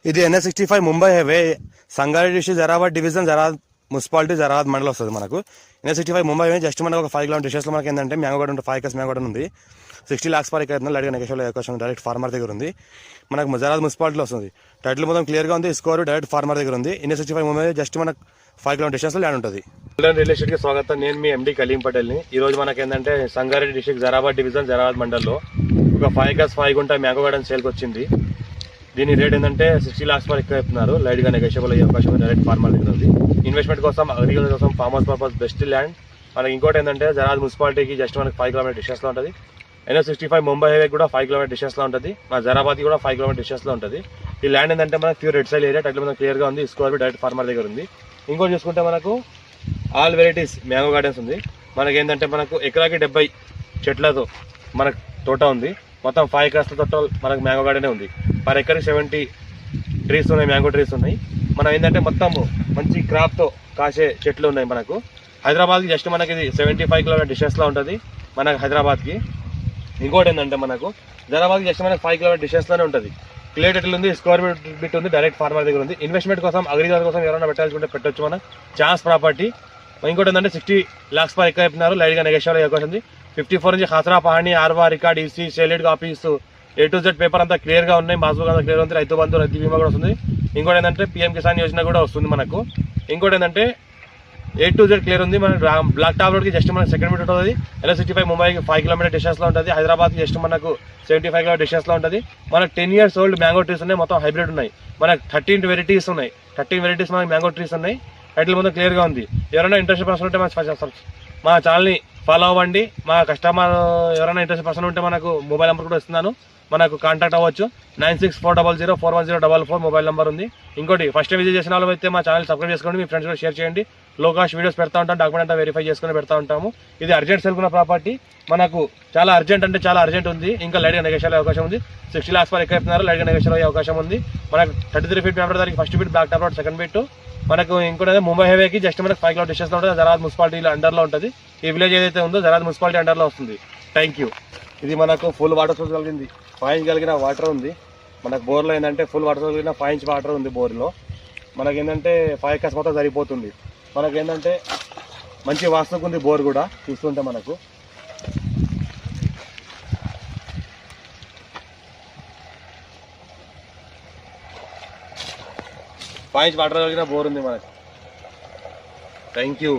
ఇది NH65 Mumbai highway Sangareddy district Zaheerabad division Zaheerabad municipality Zaheerabad మండలం వస్తుంది మనకు. NH65 ముంబై హైవే జస్ట్ మనకు ఒక 5 కిలోమీటర్ డిస్టెన్స్లో మనకి ఏంటంటే మ్యాంగో ఉంటుంది. 5 acres మ్యాంగో గార్డెన్ ఉంది. 60 lakhs పర్ ఎకర్ లైట్గా నెగోషియబుల్ అవకాశం డైరెక్ట్ ఫార్మర్ దగ్గర ఉంది. మనకు జరాబాద్ మున్సిపాలిటీలో వస్తుంది. టైటిల్ మొత్తం క్లియర్గా ఉంది. స్కోర్ డైరెక్ట్ ఫార్మర్ దగ్గర ఉంది. NH65 ముంబై జస్ట్ మనకు 5 కిలోమీటర్ డిస్టెన్స్లో ల్యాండ్ ఉంటుంది. రియల్ ఎస్టేట్కి స్వాగతం. నేను మీ MD కలీం పటేల్ని. ఈ రోజు మనకి ఏంటంటే సంగారెడ్డి డిస్ట్రిక్ట్ జరాబాద్ డివిజన్ జరాబాద్ మండల్లో ఒక 5 acres 5 గుంట మ్యాంగో గార్డెన్ సేల్కి వచ్చింది. దీని రేట్ ఏంటంటే 60 lakhs పర్ ఎకర్ చెప్తున్నారు. లైట్గా నెగోషియబుల్ అయ్యే అవకాశం డైరెక్ట్ ఫార్మర్ దగ్గర ఉంది. ఇన్వెస్ట్మెంట్ కోసం, అగ్రికల్చర్ కోసం, farm house purpose best land. మనకి ఇంకోటి ఏంటంటే జరాబాద్ మున్సిపాలిటీకి జస్ట్ మనకి 5 కిలోమీటర్ డిస్టెన్స్లో ఉంటుంది. NH65 ముంబై హైవే కూడా 5 కిలోమీటర్ డిస్టెన్స్లో ఉంటుంది. మన జరాబాద్కి కూడా 5 కిలోమీటర్ డిస్టెన్స్లో ఉంటుంది. ఈ ల్యాండ్ ఏంటంటే మనకి ప్యూర్ రెడ్ సైల్ ఏరియా. టైటిల్ మనకు క్లియర్గా ఉంది. స్కోర్ డైరెక్ట్ ఫార్మర్ దగ్గర ఉంది. ఇంకోటి చూసుకుంటే మనకు ఆల్ వెరైటీస్ మ్యాంగో గార్డెన్స్ ఉంది. మనకి ఏంటంటే మనకు ఎకరాకి 70 చెట్లతో మనకు తోట ఉంది. మొత్తం 5 acres తోట మనకు మ్యాంగో గార్డెనే ఉంది. పర్ ఎకర్కి 70 ట్రీస్ ఉన్నాయి, మ్యాంగో ట్రీస్ ఉన్నాయి. మనం ఏంటంటే మొత్తం మంచి క్రాప్తో కాసే చెట్లు ఉన్నాయి. మనకు హైదరాబాద్కి జస్ట్ మనకి ఇది 75 కిలోమీటర్ డిస్టెన్స్లో ఉంటుంది మనకు హైదరాబాద్కి. ఇంకోటి ఏంటంటే మనకు జరాబాద్కి జస్ట్ మనకి 5 కిలోమీటర్ డిస్టెన్స్లోనే ఉంటుంది. క్లియర్ టైటిల్ ఉంది, స్క్వేర్ బిట్ ఉంది, డైరెక్ట్ ఫార్మర్ దగ్గర ఉంది. ఇన్వెస్ట్మెంట్ కోసం, అగ్రికల్చర్ కోసం ఎవరైనా పెట్టాల్సుకుంటే పెట్టొచ్చు. మన ఛాన్స్ ప్రాపర్టీ. ఇంకోటి ఏంటంటే 60 lakhs పర్ ఎకర్ చెప్తున్నారు. లైట్గా నెగోషియబుల్ అయ్యే అవకాశం ఉంది. 54 నుంచి ఖసరా పహాణి, ఆర్వా record, EC, sale deed copies, A to Z paper అంతా క్లియర్గా ఉన్నాయి. పాస్బుక్ అంతా క్లియర్ ఉంది. రైతు బంధు, రైతు బీమా కూడా వస్తుంది. ఇంకోటి ఏంటంటే PM కిసాన్ యోజన కూడా వస్తుంది మనకు. ఇంకోటి ఏంటంటే A to Z క్లియర్ ఉంది. మన బ్లాక్ టాప్ రోడ్కి జస్ట్ మనకి సెకండ్ మీటర్ ఉంటుంది. NH65 ముంబైకి 5 కిలోమీటర్ డిస్టెన్స్లో ఉంటుంది. హైదరాబాద్కి జస్ట్ మనకు 75 కిలోమీటర్ డిస్టెన్స్లో ఉంటుంది. మనకు 10 years ఓల్డ్ మ్యాంగో ట్రీస్ ఉన్నాయి. మొత్తం హైబ్రిడ్ ఉన్నాయి. మనకు 13 వెరైటీస్ ఉన్నాయి. 13 వెరైటీస్ మనకి మ్యాంగో ట్రీస్ ఉన్నాయి. టైటిల్ మొత్తం క్లియర్గా ఉంది. ఎవరైనా ఇంట్రెస్ట్ పర్సన్ ఉంటే మా ఛానల్ని ఫాలో అవ్వండి. మా కస్టమర్ ఎవరైనా ఇంట్రెస్ట్ పర్సన్ ఉంటే మనకు మొబైల్ నెంబర్ కూడా ఇస్తున్నాను. మనకు కాంటాక్ట్ అవ్వచ్చు. 9640041044 మొబైల్ నెంబర్ ఉంది. ఇంకోటి ఫస్ట్ విజిట్ చేసిన వాళ్ళు అయితే మా ఛానల్ సబ్స్క్రైబ్ చేసుకోండి. మీ ఫ్రెండ్స్ కూడా షేర్ చేయండి. లో కాస్ట్ వీడియోస్ పెడతా ఉంటాం. డాక్యుమెంట్ అంతా వెరిఫై చేసుకుని పెడతా ఉంటాము. ఇది అర్జెంట్ సెల్కున్న ప్రాపర్టీ. మనకు చాలా అర్జెంట్ అంటే చాలా అర్జెంట్ ఉంది. ఇంకా లైట్గా నెగోషియబుల్ అయ్యే అవకాశం ఉంది. 60 lakhs పర్ ఎకర్ చెప్తున్నారు. లైట్గా నెగోషియబుల్ అయ్యే అవకాశం ఉంది. మనకు 33 feet పేపర్ దానికి first bit, block top road second bit. మనకు ఇంకోటి ముంబై హైవేకి జస్ట్ మనకు 5 కిలోమీటర్ డిస్టెన్స్లో ఉంటుంది. జరాబాద్ మున్సిపాలిటీ అండర్లో ఉంటుంది. ఈ విలేజ్ ఏదైతే ఉందో జరాబాద్ మున్సిపాలిటీ అండర్లో వస్తుంది. Thank you. ఇది మనకు ఫుల్ వాటర్ సోర్స్ కలిగింది. 5 inch కలిగిన వాటర్ ఉంది. మనకు బోర్లో ఏంటంటే ఫుల్ వాటర్ సోర్స్ కలిగిన 5 inch వాటర్ ఉంది బోర్లో. మనకి ఏంటంటే 5 acres మొత్తం సరిపోతుంది. మనకి ఏంటంటే మంచి వాస్తుకు ఉంది బోర్ కూడా చూస్తుంటే మనకు. ఫైవ్ ఇంచ్ వాటర్ కలిగిన బోర్ ఉంది మనకు. Thank you.